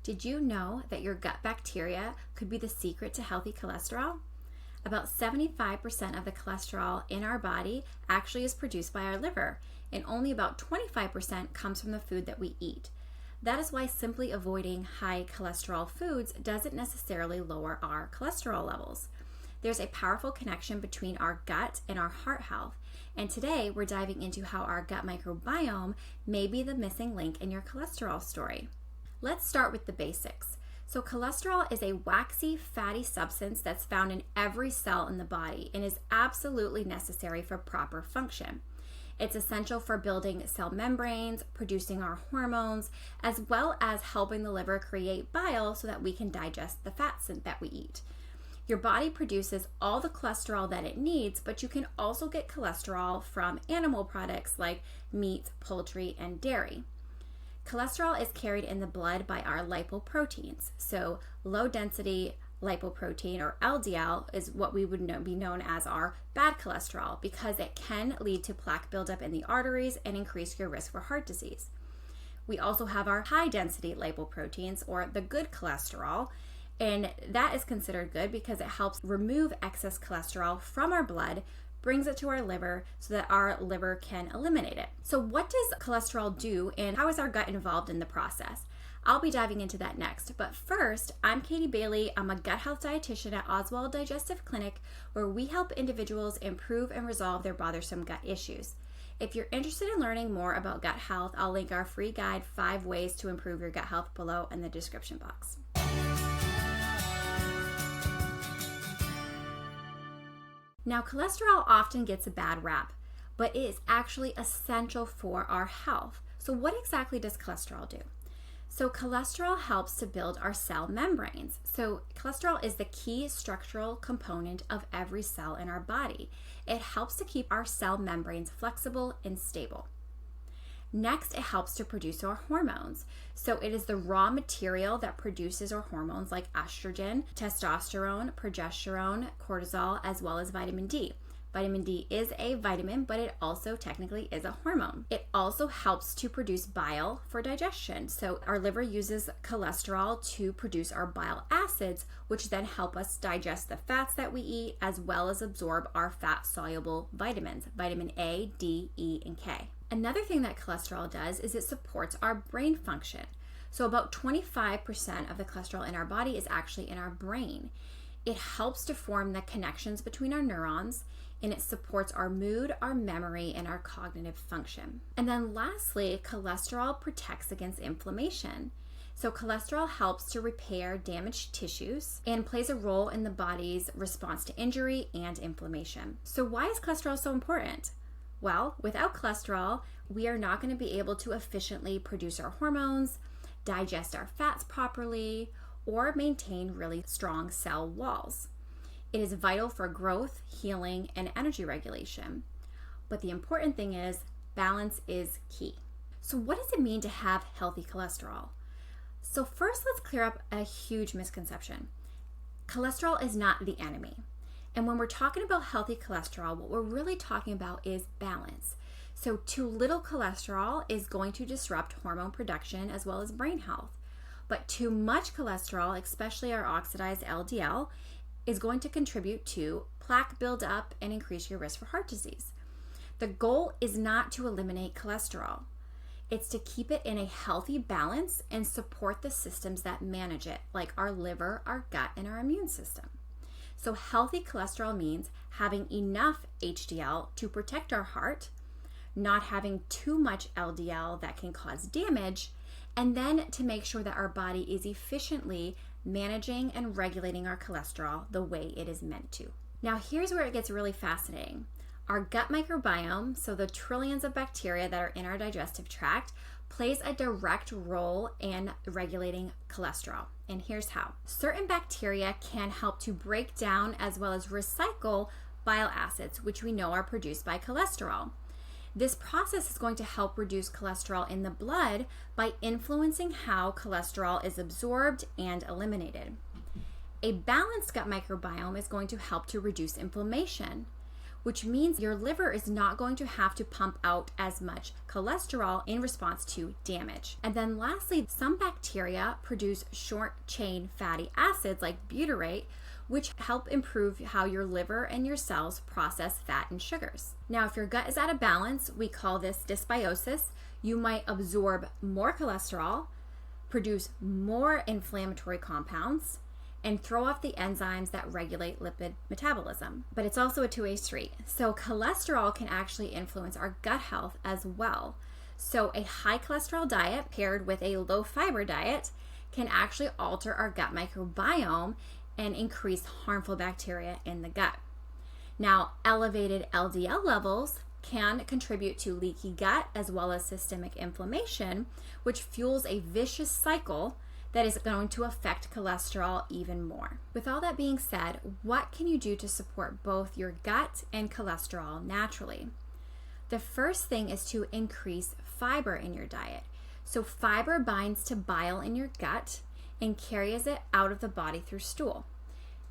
Did you know that your gut bacteria could be the secret to healthy cholesterol? About 75% of the cholesterol in our body actually is produced by our liver, and only about 25% comes from the food that we eat. That is why simply avoiding high cholesterol foods doesn't necessarily lower our cholesterol levels. There's a powerful connection between our gut and our heart health, and today we're diving into how our gut microbiome may be the missing link in your cholesterol story. Let's start with the basics. So cholesterol is a waxy, fatty substance that's found in every cell in the body and is absolutely necessary for proper function. It's essential for building cell membranes, producing our hormones, as well as helping the liver create bile so that we can digest the fats that we eat. Your body produces all the cholesterol that it needs, but you can also get cholesterol from animal products like meat, poultry, and dairy. Cholesterol is carried in the blood by our lipoproteins. So low density lipoprotein, or LDL, is what we would be known as our bad cholesterol, because it can lead to plaque buildup in the arteries and increase your risk for heart disease. We also have our high density lipoproteins, or the good cholesterol, and that is considered good because it helps remove excess cholesterol from our blood, brings it to our liver so that our liver can eliminate it. So what does cholesterol do, and how is our gut involved in the process? I'll be diving into that next, but first, I'm Katie Bailey. I'm a gut health dietitian at Oswald Digestive Clinic, where we help individuals improve and resolve their bothersome gut issues. If you're interested in learning more about gut health, I'll link our free guide, 5 Ways to Improve Your Gut Health, below in the description box. Now, cholesterol often gets a bad rap, but it is actually essential for our health. So what exactly does cholesterol do? So cholesterol helps to build our cell membranes. So cholesterol is the key structural component of every cell in our body. It helps to keep our cell membranes flexible and stable. Next, it helps to produce our hormones. So it is the raw material that produces our hormones like estrogen, testosterone, progesterone, cortisol, as well as vitamin D. Vitamin D is a vitamin, but it also technically is a hormone. It also helps to produce bile for digestion. So our liver uses cholesterol to produce our bile acids, which then help us digest the fats that we eat, as well as absorb our fat-soluble vitamins, vitamin A, D, E, and K. Another thing that cholesterol does is it supports our brain function. So about 25% of the cholesterol in our body is actually in our brain. It helps to form the connections between our neurons, and it supports our mood, our memory, and our cognitive function. And then lastly, cholesterol protects against inflammation. So cholesterol helps to repair damaged tissues and plays a role in the body's response to injury and inflammation. So why is cholesterol so important? Well, without cholesterol, we are not going to be able to efficiently produce our hormones, digest our fats properly, or maintain really strong cell walls. It is vital for growth, healing, and energy regulation. But the important thing is balance is key. So what does it mean to have healthy cholesterol? So first, let's clear up a huge misconception. Cholesterol is not the enemy. And when we're talking about healthy cholesterol, what we're really talking about is balance. So too little cholesterol is going to disrupt hormone production as well as brain health. But too much cholesterol, especially our oxidized LDL, is going to contribute to plaque buildup and increase your risk for heart disease. The goal is not to eliminate cholesterol. It's to keep it in a healthy balance and support the systems that manage it, like our liver, our gut, and our immune system. So healthy cholesterol means having enough HDL to protect our heart, not having too much LDL that can cause damage, and then to make sure that our body is efficiently managing and regulating our cholesterol the way it is meant to. Now here's where it gets really fascinating. Our gut microbiome, so the trillions of bacteria that are in our digestive tract, plays a direct role in regulating cholesterol. And here's how. Certain bacteria can help to break down as well as recycle bile acids, which we know are produced by cholesterol. This process is going to help reduce cholesterol in the blood by influencing how cholesterol is absorbed and eliminated. A balanced gut microbiome is going to help to reduce inflammation. which means your liver is not going to have to pump out as much cholesterol in response to damage. And then lastly, some bacteria produce short-chain fatty acids like butyrate, which help improve how your liver and your cells process fat and sugars. Now, if your gut is out of balance, we call this dysbiosis. You might absorb more cholesterol, produce more inflammatory compounds, and throw off the enzymes that regulate lipid metabolism. But it's also a two-way street. So cholesterol can actually influence our gut health as well. So a high cholesterol diet paired with a low fiber diet can actually alter our gut microbiome and increase harmful bacteria in the gut. Now, elevated LDL levels can contribute to leaky gut as well as systemic inflammation, which fuels a vicious cycle that is going to affect cholesterol even more. With all that being said, what can you do to support both your gut and cholesterol naturally? The first thing is to increase fiber in your diet. So fiber binds to bile in your gut and carries it out of the body through stool.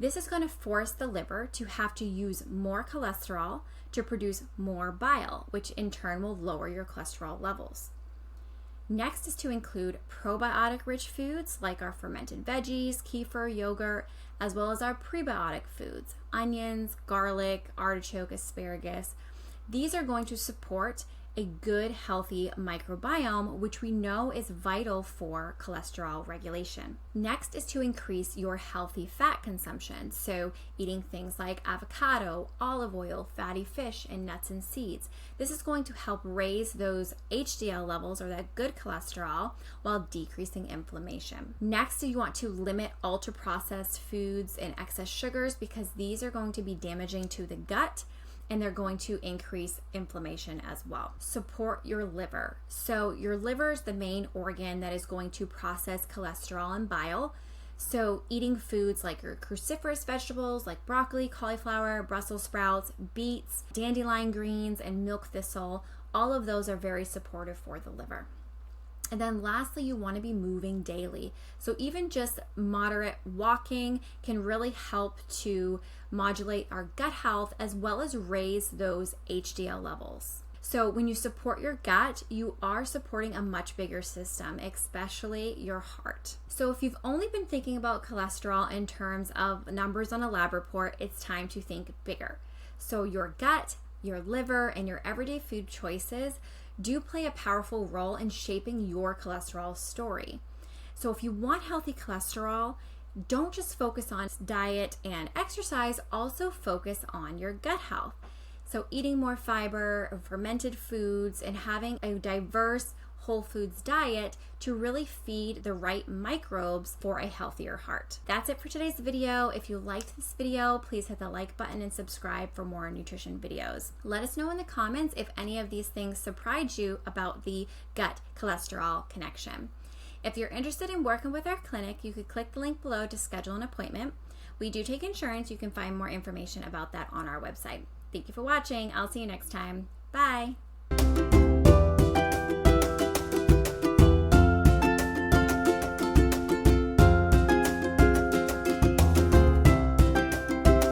This is going to force the liver to have to use more cholesterol to produce more bile, which in turn will lower your cholesterol levels. Next is to include probiotic-rich foods like our fermented veggies, kefir, yogurt, as well as our prebiotic foods, onions, garlic, artichoke, asparagus. These are going to support a good, healthy microbiome, which we know is vital for cholesterol regulation. Next is to increase your healthy fat consumption. So eating things like avocado, olive oil, fatty fish, and nuts and seeds. This is going to help raise those HDL levels, or that good cholesterol, while decreasing inflammation. Next, you want to limit ultra-processed foods and excess sugars, because these are going to be damaging to the gut, and they're going to increase inflammation as well. Support your liver. So your liver is the main organ that is going to process cholesterol and bile. So eating foods like your cruciferous vegetables like broccoli, cauliflower, Brussels sprouts, beets, dandelion greens, and milk thistle, all of those are very supportive for the liver. And then lastly, you want to be moving daily. So even just moderate walking can really help to modulate our gut health as well as raise those HDL levels. So when you support your gut, you are supporting a much bigger system, especially your heart. So if you've only been thinking about cholesterol in terms of numbers on a lab report, it's time to think bigger. So your gut, your liver, and your everyday food choices do play a powerful role in shaping your cholesterol story. So if you want healthy cholesterol, don't just focus on diet and exercise, also focus on your gut health. So eating more fiber, fermented foods, and having a diverse whole foods diet to really feed the right microbes for a healthier heart. That's it for today's video. If you liked this video, please hit the like button and subscribe for more nutrition videos. Let us know in the comments if any of these things surprised you about the gut cholesterol connection. If you're interested in working with our clinic, you could click the link below to schedule an appointment. We do take insurance. You can find more information about that on our website. Thank you for watching. I'll see you next time. Bye.